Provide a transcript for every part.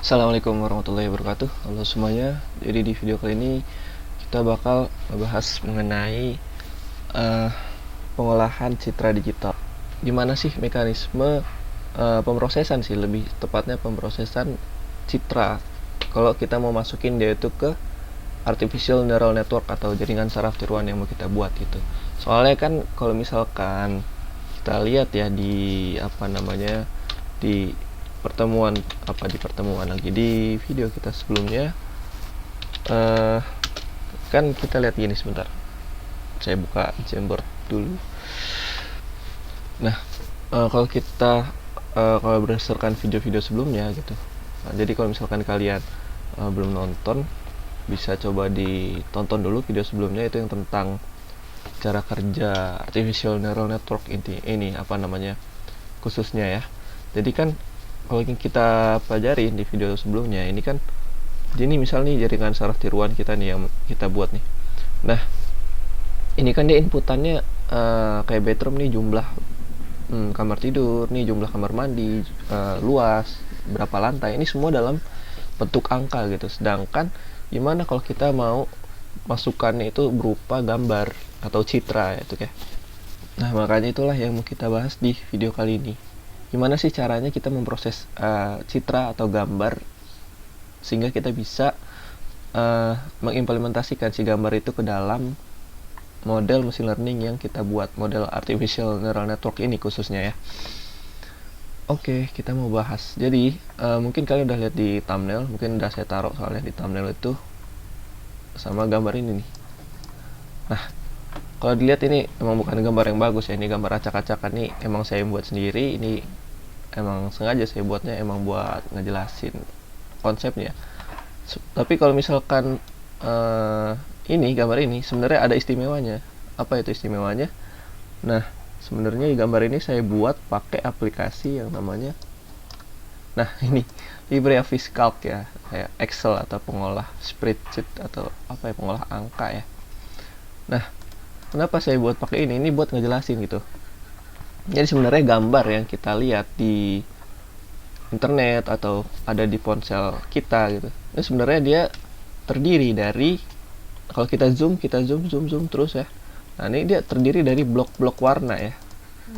Assalamualaikum warahmatullahi wabarakatuh. Halo semuanya. Jadi di video kali ini kita bakal membahas mengenai uh, pengolahan citra digital. Gimana sih mekanisme pemrosesan sih, lebih tepatnya pemrosesan citra kalau kita mau masukin dia itu ke artificial neural network atau jaringan saraf tiruan yang mau kita buat gitu. Soalnya kan kalau misalkan kita lihat ya di di pertemuan lagi di video kita sebelumnya, kan kita lihat gini, sebentar saya buka Jamboard dulu. Nah, kalau berdasarkan video-video sebelumnya gitu, jadi kalau misalkan kalian belum nonton, bisa coba ditonton dulu video sebelumnya, itu yang tentang cara kerja artificial neural network ini khususnya ya. Jadi kan kalau kita pelajari di video sebelumnya ini kan, ini misal nih jaringan saraf tiruan kita nih yang kita buat nih. Nah, ini kan dia inputannya kayak bedroom nih, jumlah kamar tidur nih, jumlah kamar mandi, luas, berapa lantai, ini semua dalam bentuk angka gitu. Sedangkan gimana kalau kita mau masukannya itu berupa gambar atau citra ya, itu ya. Nah, makanya itulah yang mau kita bahas di video kali ini. Gimana sih caranya kita memproses citra atau gambar sehingga kita bisa mengimplementasikan si gambar itu ke dalam model machine learning yang kita buat, model artificial neural network ini khususnya ya. Oke, kita mau bahas. Jadi mungkin kalian udah lihat di thumbnail, mungkin udah saya taruh soalnya di thumbnail itu sama gambar ini nih. Nah, kalau dilihat ini emang bukan gambar yang bagus ya, ini gambar acak-acakan nih, emang saya buat sendiri, ini emang sengaja saya buatnya emang buat ngejelasin konsepnya. Tapi kalau misalkan ini gambar ini sebenarnya ada istimewanya. Apa itu istimewanya? Nah, sebenarnya gambar ini saya buat pakai aplikasi yang namanya, nah ini LibreOffice Calc ya, kayak Excel atau pengolah spreadsheet atau apa ya, pengolah angka ya. Nah, kenapa saya buat pakai ini? Ini buat ngejelasin gitu. Jadi sebenarnya gambar yang kita lihat di internet atau ada di ponsel kita gitu, ini sebenarnya dia terdiri dari, kalau kita zoom terus ya. Nah, ini dia terdiri dari blok-blok warna ya.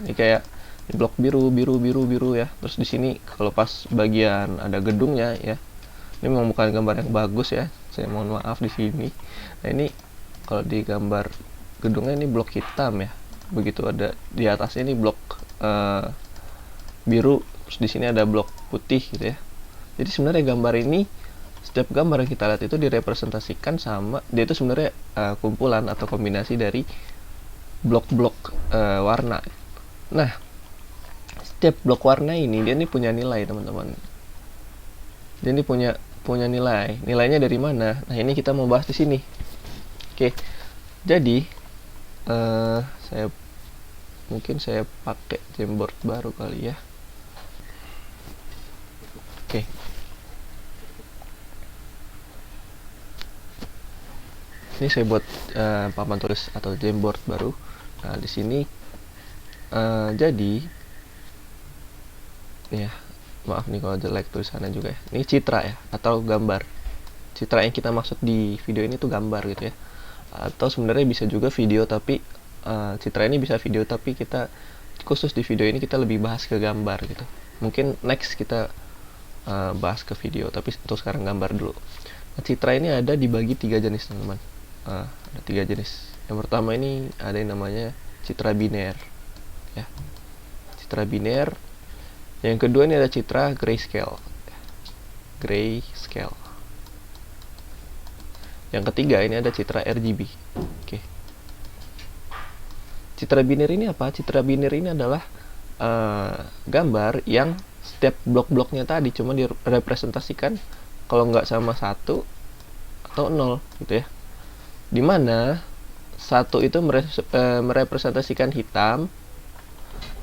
Ini kayak blok biru ya. Terus di sini kalau pas bagian ada gedungnya ya. Ini memang bukan gambar yang bagus ya. Saya mohon maaf di sini. Nah, ini kalau di gambar gedungnya ini blok hitam ya. Begitu ada di atas ini blok biru, terus di sini ada blok putih gitu ya. Jadi sebenarnya gambar ini, setiap gambar yang kita lihat itu direpresentasikan sama, dia itu sebenarnya kumpulan atau kombinasi dari blok-blok warna. Nah, setiap blok warna ini dia ini punya nilai, teman-teman. Dia ini punya nilainya dari mana? Nah, ini kita mau bahas di sini. Oke, jadi saya pakai Jamboard baru kali ya. Oke. Ini saya buat papan tulis atau Jamboard baru. Nah, di sini jadi ya, maaf nih kalau jelek tulisannya juga ya. Ini citra ya atau gambar. Citra yang kita maksud di video ini tuh gambar gitu ya. Atau sebenarnya bisa juga video, tapi citra ini bisa video, tapi kita khusus di video ini kita lebih bahas ke gambar gitu. Mungkin next kita bahas ke video, tapi untuk sekarang gambar dulu. Nah, citra ini ada dibagi 3 jenis, teman-teman. Ada 3 jenis. Yang pertama ini ada yang namanya citra biner ya, citra biner. Yang kedua ini ada citra grayscale. Yang ketiga ini ada citra RGB. Oke. Citra biner ini apa? Citra biner ini adalah gambar yang setiap blok-bloknya tadi cuma direpresentasikan kalau nggak sama 1 atau 0 gitu ya. Dimana 1 itu merepresentasikan hitam,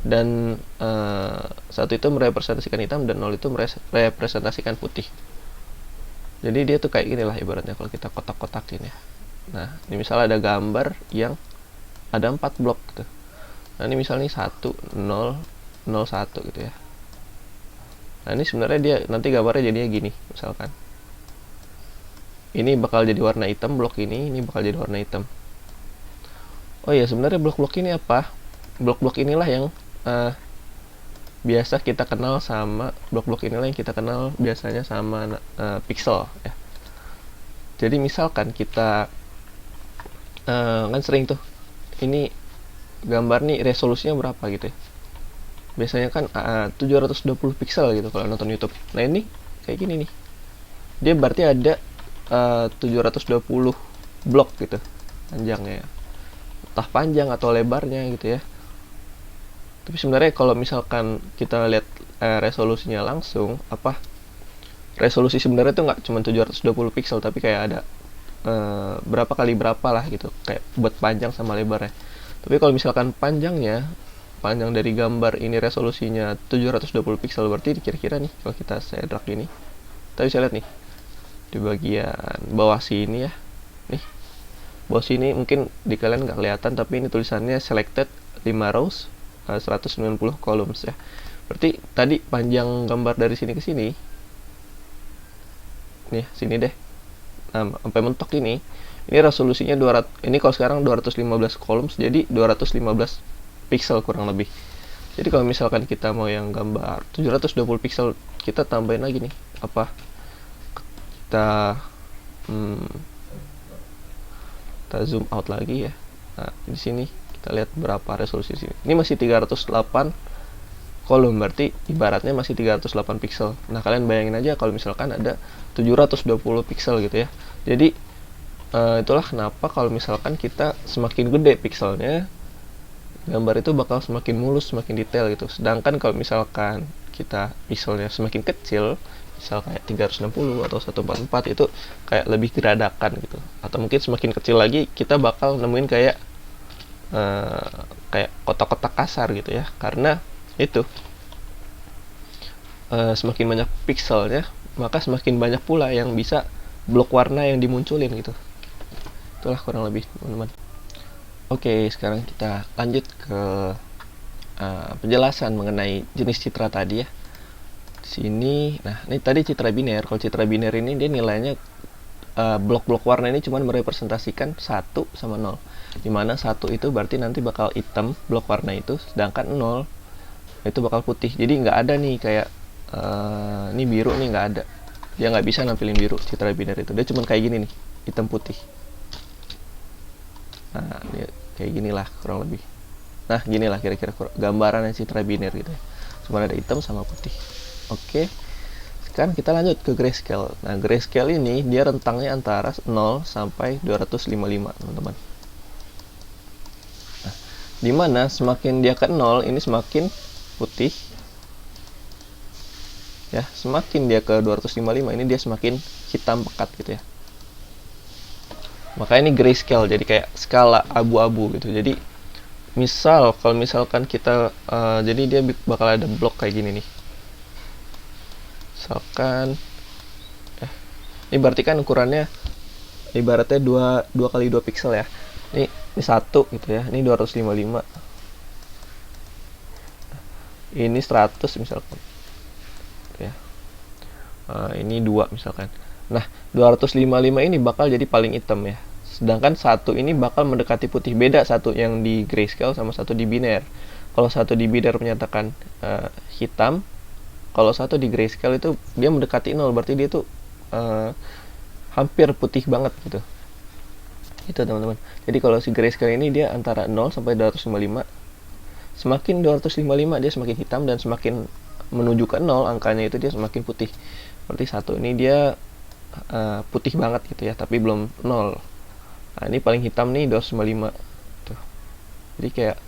dan 1 itu merepresentasikan hitam, dan 0 itu merepresentasikan putih. Jadi dia tuh kayak gini lah ibaratnya kalau kita kotak-kotakin ya. Nah, ini misalnya ada gambar yang ada 4 blok gitu. Nah, ini misalnya 1, 0, 0, 1 gitu ya. Nah ini sebenarnya dia nanti gambarnya jadinya gini, misalkan ini bakal jadi warna hitam, blok ini bakal jadi warna hitam. Oh ya, sebenarnya blok-blok ini apa? Blok-blok inilah yang biasa kita kenal sama blok-blok inilah yang kita kenal biasanya sama pixel ya. Jadi misalkan kita kan sering tuh ini gambar nih resolusinya berapa gitu ya. Biasanya kan 720 pixel gitu kalau nonton YouTube. Nah ini kayak gini nih. Dia berarti ada 720 blok gitu panjangnya, entah panjang atau lebarnya gitu ya. Tapi sebenarnya kalau misalkan kita lihat resolusinya langsung, resolusi sebenarnya tuh nggak cuma 720 pixel, tapi kayak ada berapa kali berapa lah gitu, kayak buat panjang sama lebarnya. Tapi kalau misalkan panjang dari gambar ini resolusinya 720 pixel, berarti kira-kira nih kalau kita saya drag ini, kita bisa lihat nih di bagian bawah sini ya, nih bawah sini mungkin di kalian nggak kelihatan, tapi ini tulisannya selected 5 rows 190 columns ya. Berarti tadi panjang gambar dari sini ke sini nih, sini deh, sampai mentok ini resolusinya 200. Ini kalau sekarang 215 columns, jadi 215 pixel kurang lebih. Jadi kalau misalkan kita mau yang gambar 720 pixel, kita tambahin lagi nih kita zoom out lagi ya. Nah di sini kita lihat berapa resolusi sini. Ini masih 308 kolom, berarti ibaratnya masih 308 pixel. Nah kalian bayangin aja kalau misalkan ada 720 pixel gitu ya. Jadi itulah kenapa kalau misalkan kita semakin gede pixelnya, gambar itu bakal semakin mulus, semakin detail gitu. Sedangkan kalau misalkan kita pixelnya semakin kecil, misal kayak 360 atau 144, itu kayak lebih geradakan gitu. Atau mungkin semakin kecil lagi kita bakal nemuin kayak kotak-kotak kasar gitu ya, karena itu semakin banyak pixelnya, maka semakin banyak pula yang bisa blok warna yang dimunculin gitu. Itulah kurang lebih teman-teman. Oke, sekarang kita lanjut ke penjelasan mengenai jenis citra tadi ya. Sini, nah ini tadi citra biner. Kalau citra biner ini dia nilainya blok-blok warna ini cuma merepresentasikan 1 sama 0, dimana 1 itu berarti nanti bakal hitam blok warna itu, sedangkan 0 itu bakal putih. Jadi nggak ada nih kayak ini biru nih, nggak ada, dia nggak bisa nampilin biru citra biner itu, dia cuma kayak gini nih, hitam putih. Nah ini kayak ginilah kurang lebih. Nah ginilah kira-kira gambaran citra biner gitu ya, cuma ada hitam sama putih. Oke, sekarang kita lanjut ke grayscale. Nah, grayscale ini dia rentangnya antara 0 sampai 255, teman-teman. Nah, dimana semakin dia ke 0, ini semakin putih. Ya, semakin dia ke 255, ini dia semakin hitam pekat gitu ya. Makanya ini grayscale, jadi kayak skala abu-abu gitu. Jadi, kalau misalkan kita, jadi dia bakal ada blok kayak gini nih. Misalkan ini berarti kan ukurannya ibaratnya 2 kali 2 pixel ya. Ini 1 gitu ya. Ini 255. Ini 100 misalkan. Ya. Ini 2 misalkan. Nah, 255 ini bakal jadi paling hitam ya. Sedangkan 1 ini bakal mendekati putih. Beda 1 yang di grayscale sama 1 di biner. Kalau 1 di biner menyatakan hitam, kalau 1 di grayscale itu dia mendekati 0, berarti dia tuh hampir putih banget gitu. Itu teman-teman. Jadi kalau si grayscale ini dia antara 0 sampai 255. Semakin 255 dia semakin hitam, dan semakin menuju ke 0 angkanya itu dia semakin putih. Berarti 1 ini dia putih banget gitu ya, tapi belum 0. Nah, ini paling hitam nih 255 tuh. Jadi kayak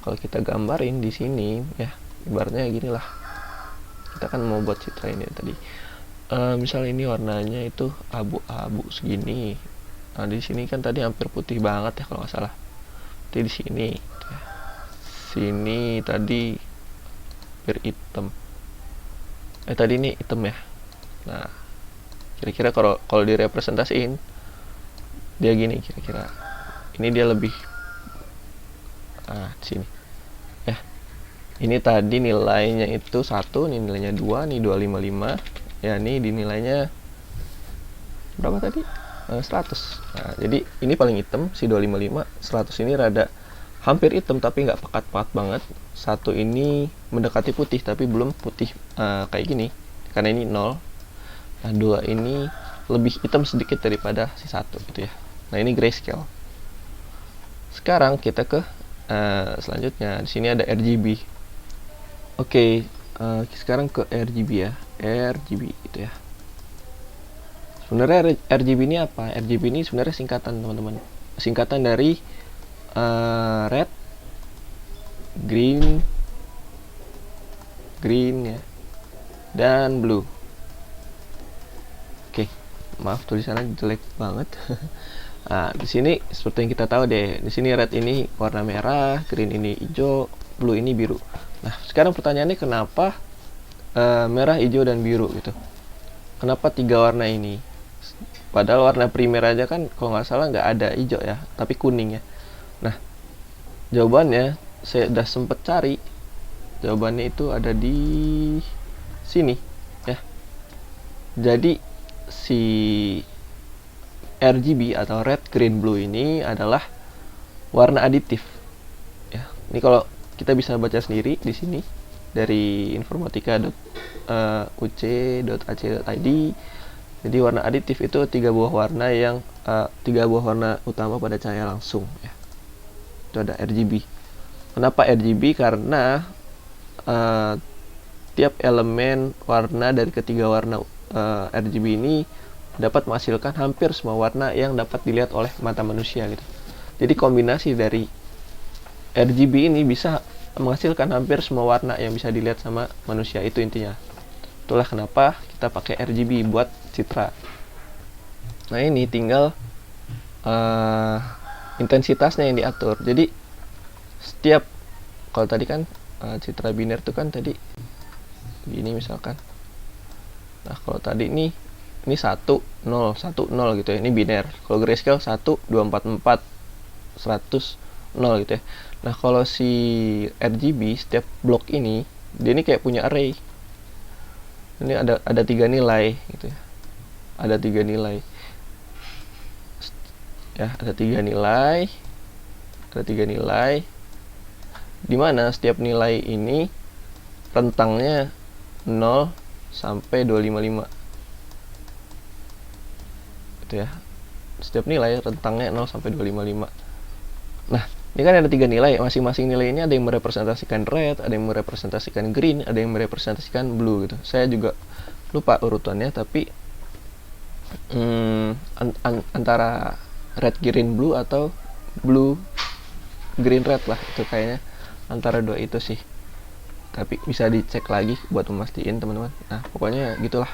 kalau kita gambarin di sini ya, ibaratnya gini lah. Kita kan mau buat citra ini tadi. Misal ini warnanya itu abu-abu segini. Nah, di sini kan tadi hampir putih banget ya kalau nggak salah. Jadi di sini, ya. Sini tadi hampir hitam. Tadi ini hitam ya. Nah, kira-kira kalau direpresentasiin dia gini kira-kira. Ini dia lebih di sini. Ya. Ini tadi nilainya itu 1, ini nilainya 2, nih 255. Ya, ini dinilainya berapa tadi? 100. Nah, jadi ini paling hitam si 255, 100 ini rada hampir hitam tapi nggak pekat-pekat banget. 1 ini mendekati putih tapi belum putih kayak gini karena ini 0. Nah, 2 ini lebih hitam sedikit daripada si 1 gitu ya. Nah, ini grayscale. Sekarang kita ke selanjutnya. Di sini ada RGB. Oke, sekarang ke RGB ya. RGB gitu ya. Sebenarnya RGB ini apa? RGB ini sebenarnya singkatan, teman-teman. Singkatan dari red, green ya, dan blue. Oke, maaf tulisannya jelek banget. Nah, di sini seperti yang kita tahu deh. Di sini red ini warna merah, green ini hijau, blue ini biru. Nah, sekarang pertanyaannya kenapa merah, hijau, dan biru gitu? Kenapa 3 warna ini? Padahal warna primer aja kan kalau nggak salah nggak ada hijau ya, tapi kuning ya. Nah, jawabannya saya udah sempet cari. Jawabannya itu ada di sini ya. Jadi si RGB atau red, green, blue ini adalah warna aditif. Ya, ini kalau kita bisa baca sendiri di sini dari informatika.uc.ac.id. Jadi warna aditif itu 3 buah warna yang 3 buah warna utama pada cahaya langsung ya. Itu ada RGB. Kenapa RGB? Karena tiap elemen warna dari ketiga warna RGB ini dapat menghasilkan hampir semua warna yang dapat dilihat oleh mata manusia gitu. Jadi kombinasi dari RGB ini bisa menghasilkan hampir semua warna yang bisa dilihat sama manusia, itu intinya. Itulah kenapa kita pakai RGB buat citra. Nah, ini tinggal intensitasnya yang diatur. Jadi setiap, kalau tadi kan citra biner itu kan tadi gini misalkan. Nah, kalau tadi ini 1 0 1 0 gitu ya. Ini biner. Kalau grayscale 1 2 4 4 100 0 gitu ya. Nah, kalau si RGB setiap blok ini dia ini kayak punya array. Ini ada 3 nilai gitu ya. Ada 3 nilai. Ya, ada 3 nilai. Ada 3 nilai. Di mana setiap nilai ini rentangnya 0 sampai 255. Gitu ya. Setiap nilai rentangnya 0 sampai 255. Nah, ini kan ada 3 nilai. Masing-masing nilai ini ada yang merepresentasikan red, ada yang merepresentasikan green, ada yang merepresentasikan blue gitu. Saya juga lupa urutannya, tapi antara red green blue atau blue green red lah, itu kayaknya antara dua itu sih. Tapi bisa dicek lagi buat memastikan, teman-teman. Nah, pokoknya gitulah.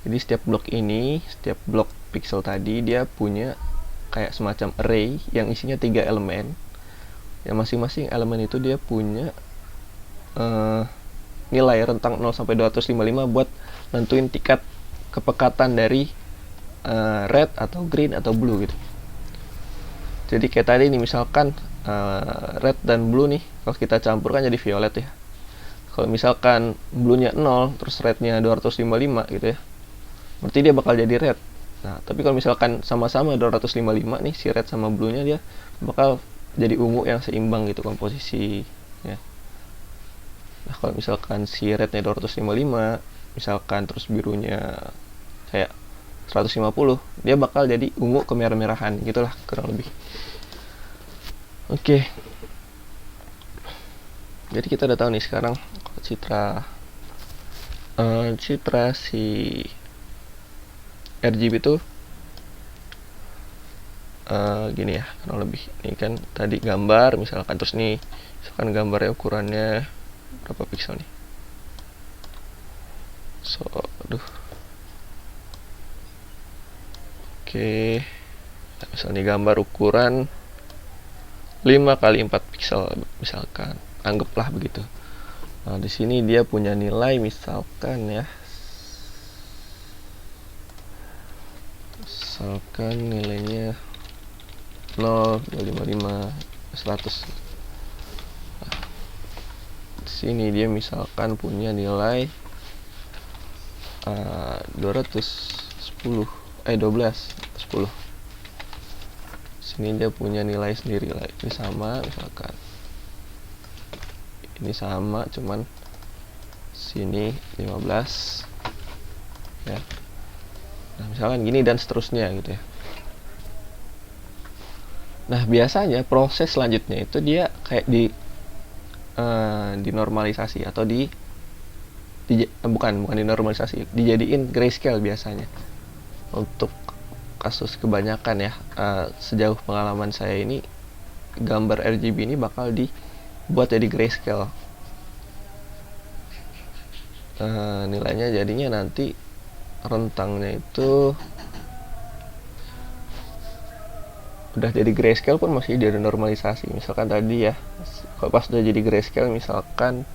Jadi setiap blok ini, setiap blok pixel tadi dia punya kayak semacam array yang isinya 3 elemen. Yang masing-masing elemen itu dia punya nilai rentang 0 sampai 255 buat nentuin tingkat kepekatan dari red atau green atau blue gitu. Jadi kayak tadi nih misalkan red dan blue nih, kalau kita campur kan jadi violet ya. Kalau misalkan blue-nya 0 terus red-nya 255 gitu ya, berarti dia bakal jadi red. Nah, tapi kalau misalkan sama-sama 255 nih, si red sama blue-nya, dia bakal jadi ungu yang seimbang gitu komposisi ya. Nah, kalau misalkan si red-nya 255, misalkan terus birunya kayak 150, dia bakal jadi ungu kemerah-merahan gitulah kurang lebih. Oke. Jadi kita udah tahu nih sekarang citra si RGB itu gini ya kurang lebih. Ini kan tadi gambar misalkan, terus nih misalkan gambarnya ukurannya berapa pixel nih. Oke. Nah, misalnya gambar ukuran 5 kali 4 pixel misalkan, anggaplah begitu. Nah, di sini dia punya nilai misalkan ya. Misalkan nilainya 0, 255, 100. Nah, di sini dia misalkan punya nilai 12 10. Sini dia punya nilai sendiri lah, ini sama misalkan, ini sama cuman sini 15 ya. Nah misalkan gini dan seterusnya gitu ya. Nah biasanya proses selanjutnya itu dia kayak dinormalisasi atau bukan dinormalisasi, dijadiin grayscale biasanya. Untuk kasus kebanyakan ya, sejauh pengalaman saya ini, gambar RGB ini bakal dibuat jadi grayscale. Nilainya jadinya nanti rentangnya itu udah jadi grayscale pun masih jadi normalisasi. Misalkan tadi ya, kalau pas udah jadi grayscale misalkan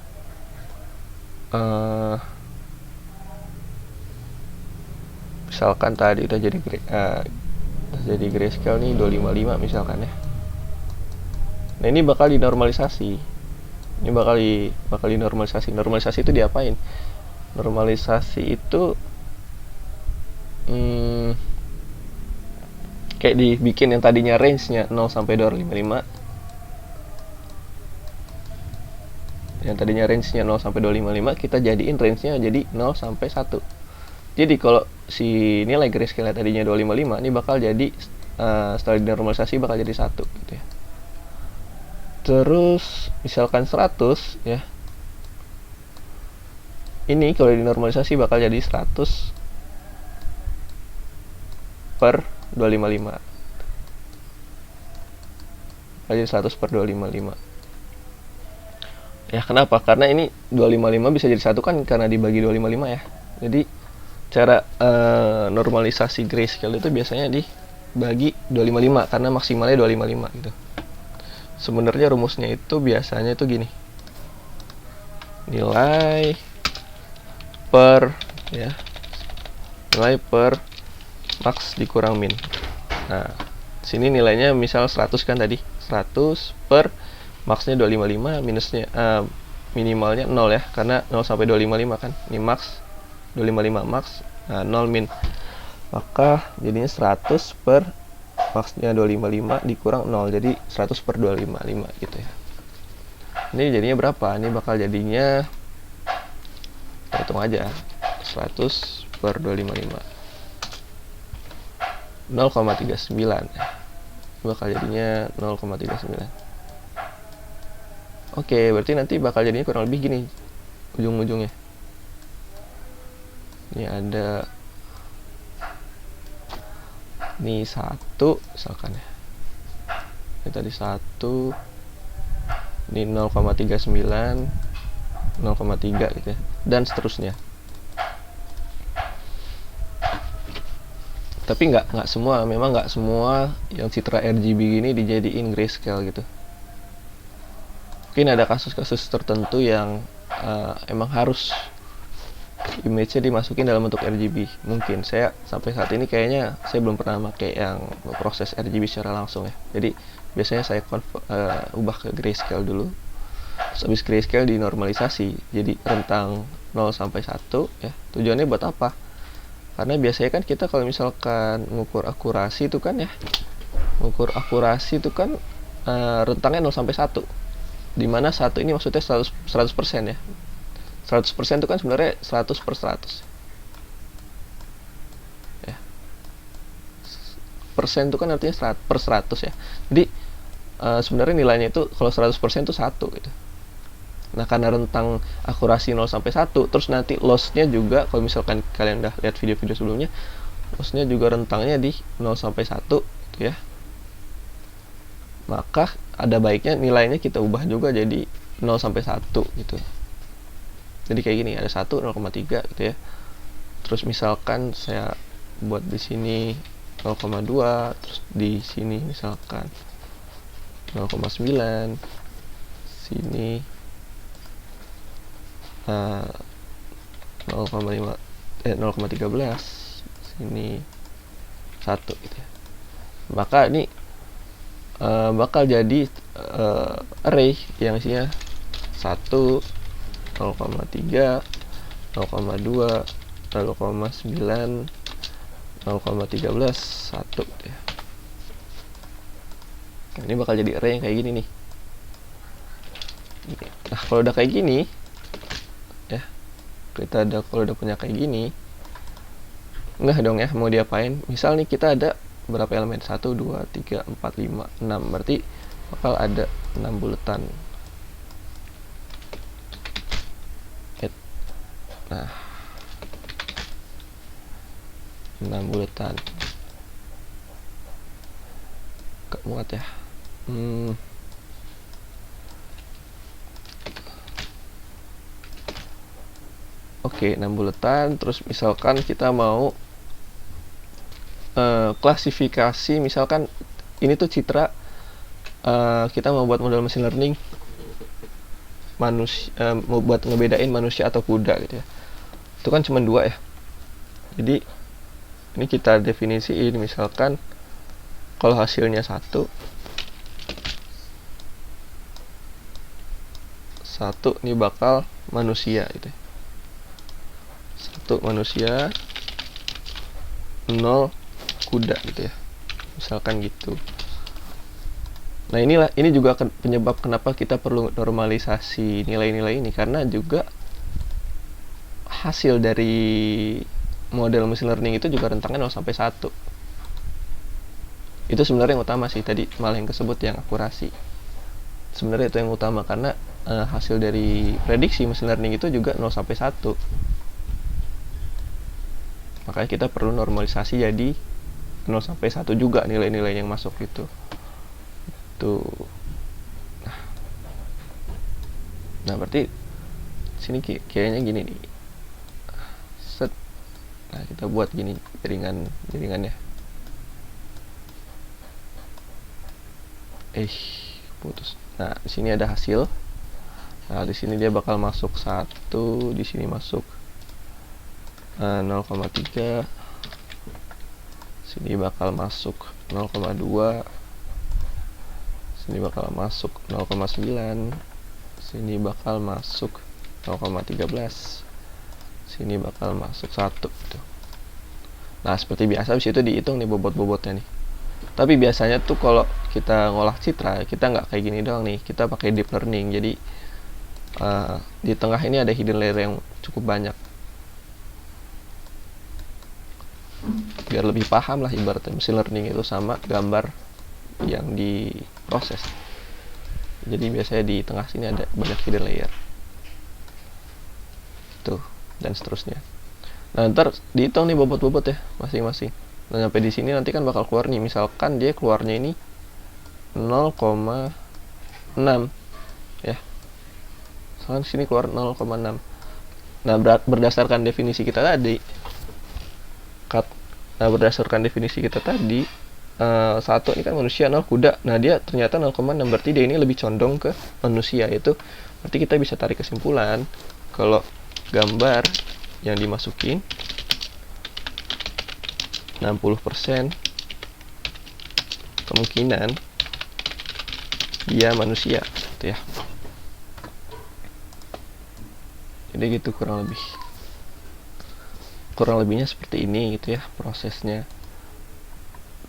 tadi udah jadi grayscale nih 255 misalkan ya. Nah ini bakal dinormalisasi. Ini bakal dinormalisasi. Normalisasi itu diapain? Normalisasi itu kayak dibikin yang tadinya range-nya 0 sampai 255. Yang tadinya range-nya 0 sampai 255 kita jadiin range-nya jadi 0 sampai 1. Jadi kalau si nilai grayscale tadinya 255 ini bakal jadi setelah dinormalisasi bakal jadi 1 gitu ya. Terus misalkan 100 ya. Ini kalau dinormalisasi bakal jadi 100 per 255. Jadi 100 per 255. Ya kenapa? Karena ini 255 bisa jadi 1 kan karena dibagi 255 ya. Jadi cara normalisasi grayscale itu biasanya dibagi 255 karena maksimalnya 255 gitu. Sebenarnya rumusnya itu biasanya itu gini. Nilai per max dikurang min. Nah, sini nilainya misal 100 kan tadi. 100 per maxnya 255 minusnya minimalnya 0 ya, karena 0 sampai 255 kan. Ini max 255 max, nah 0 min. Maka jadinya 100 per maxnya 255 dikurang 0, jadi 100 per 255 gitu ya. Ini jadinya berapa? Ini bakal jadinya, hitung aja, 100 per 255 0,39 ya. Bakal jadinya 0,39. Oke, berarti nanti bakal jadinya kurang lebih gini ujung-ujungnya. Ini ada ini 1 misalkan ya. Ini tadi 1, ini 0,39, 0,3 gitu ya, dan seterusnya. Tapi nggak semua, memang nggak semua yang citra RGB gini dijadiin grayscale gitu. Mungkin ada kasus-kasus tertentu yang emang harus image-nya dimasukin dalam bentuk RGB. Mungkin saya sampai saat ini kayaknya saya belum pernah pakai yang proses RGB secara langsung ya. Jadi biasanya saya ubah ke grayscale dulu. Terus habis grayscale dinormalisasi jadi rentang 0 sampai 1 ya. Tujuannya buat apa? Karena biasanya kan kita kalau misalkan mengukur akurasi itu kan ya, rentangnya 0 sampai 1. Dimana 1 ini maksudnya 100% ya. 100% itu kan sebenarnya 100 per 100 ya. Persen itu kan artinya per 100 ya. Jadi sebenarnya nilainya itu kalau 100% itu 1 gitu. Nah karena rentang akurasi 0 sampai 1, terus nanti loss-nya juga, kalau misalkan kalian udah lihat video-video sebelumnya, loss-nya juga rentangnya di 0 sampai 1 gitu ya. Maka ada baiknya nilainya kita ubah juga jadi 0 sampai 1 gitu. Jadi kayak gini, ada 1, 0,3 gitu ya. Terus misalkan saya buat di sini 0,2, terus di sini misalkan 0,9, sini 0,13, sini 1 gitu ya. Maka ini bakal jadi array yang isinya 1, 0,3, 0,2, 0,9, 0,13, 1 ya. Ini bakal jadi array yang kayak gini nih. Nah, kalau udah kayak gini ya, kalau udah punya kayak gini, enggak dong ya, mau diapain? Misal nih kita ada berapa elemen? 1, 2, 3, 4, 5, 6. Berarti bakal ada 6 buletan. Nah, 6 buletan. Gak muat ya. Oke, 6 buletan. Terus misalkan kita mau klasifikasi, misalkan ini tuh citra, kita mau buat model machine learning manusia, mau buat ngebedain manusia atau kuda gitu ya. Itu kan cuma 2 ya. Jadi ini kita definisiin, misalkan kalau hasilnya 1 ini bakal manusia gitu. 1 manusia, 0 kuda gitu ya. Misalkan gitu. Nah, ini juga penyebab kenapa kita perlu normalisasi nilai-nilai ini, karena juga hasil dari model machine learning itu juga rentangnya 0 sampai 1. Itu sebenarnya yang utama sih, tadi malah yang kesebut yang akurasi. Sebenarnya itu yang utama, karena hasil dari prediksi machine learning itu juga 0 sampai 1. Makanya kita perlu normalisasi jadi 0 sampai 1 juga nilai-nilai yang masuk gitu. Tuh. Nah, berarti sini kayaknya gini nih. Set. Nah, kita buat gini jaringannya. Putus. Nah, di sini ada hasil. Nah, di sini dia bakal masuk 1, di sini masuk 0,3, sini bakal masuk 0,2, sini bakal masuk 0,9, sini bakal masuk 0,13, sini bakal masuk 1 gitu. Nah, seperti biasa habis itu dihitung nih bobot-bobotnya nih. Tapi biasanya tuh kalau kita ngolah citra, kita nggak kayak gini doang nih, kita pakai deep learning. Jadi di tengah ini ada hidden layer yang cukup banyak, biar lebih paham lah ibaratnya machine learning itu sama gambar yang diproses. Jadi biasanya di tengah sini ada banyak hidden layer tuh, dan seterusnya. Nah, ntar dihitung nih bobot-bobot ya masing-masing. Nah, sampai di sini nanti kan bakal keluar nih, misalkan dia keluarnya ini 0,6 ya. Misalkan sini keluar 0,6. Nah, berdasarkan definisi kita tadi, satu ini kan manusia, 0 kuda. Nah, dia ternyata 0,6, berarti dia ini lebih condong ke manusia. Itu berarti kita bisa tarik kesimpulan kalau gambar yang dimasukin 60% kemungkinan dia manusia gitu ya. Jadi gitu kurang lebihnya seperti ini gitu ya prosesnya.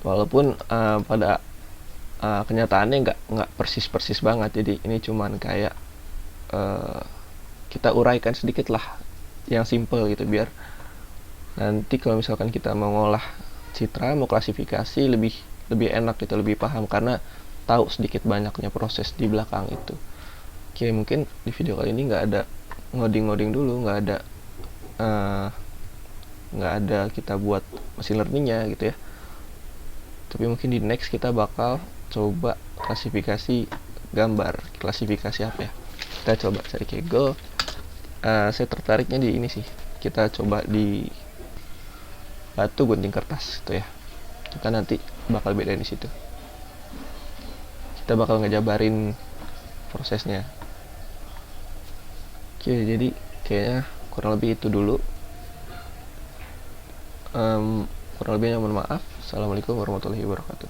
Walaupun pada kenyataannya nggak persis banget. Jadi ini cuman kayak kita uraikan sedikit lah yang simple gitu, biar nanti kalau misalkan kita mau ngolah citra, mau klasifikasi lebih enak gitu, lebih paham karena tahu sedikit banyaknya proses di belakang itu. Oke, mungkin di video kali ini nggak ada ngoding dulu, nggak ada kita buat machine learningnya gitu ya. Tapi mungkin di next kita bakal coba klasifikasi gambar. Klasifikasi apa ya? Kita coba cari Kaggle. Saya tertariknya di ini sih. Kita coba di batu gunting kertas gitu ya. Kita nanti bakal bedain di situ. Kita bakal ngejabarin prosesnya. Oke, jadi kayaknya kurang lebih itu dulu. Kurang lebihnya mohon maaf. Assalamualaikum warahmatullahi wabarakatuh.